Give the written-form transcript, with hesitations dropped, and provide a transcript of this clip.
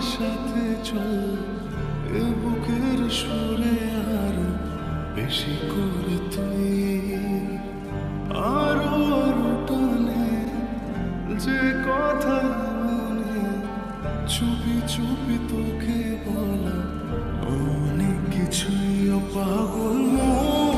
সাথে চল এ বুকের সুরে আর বেশি করে তুই আরো আরো টানে যে কথা মনে চুপি চুপি তোকে বলা অনেক কিছুই পাগল মন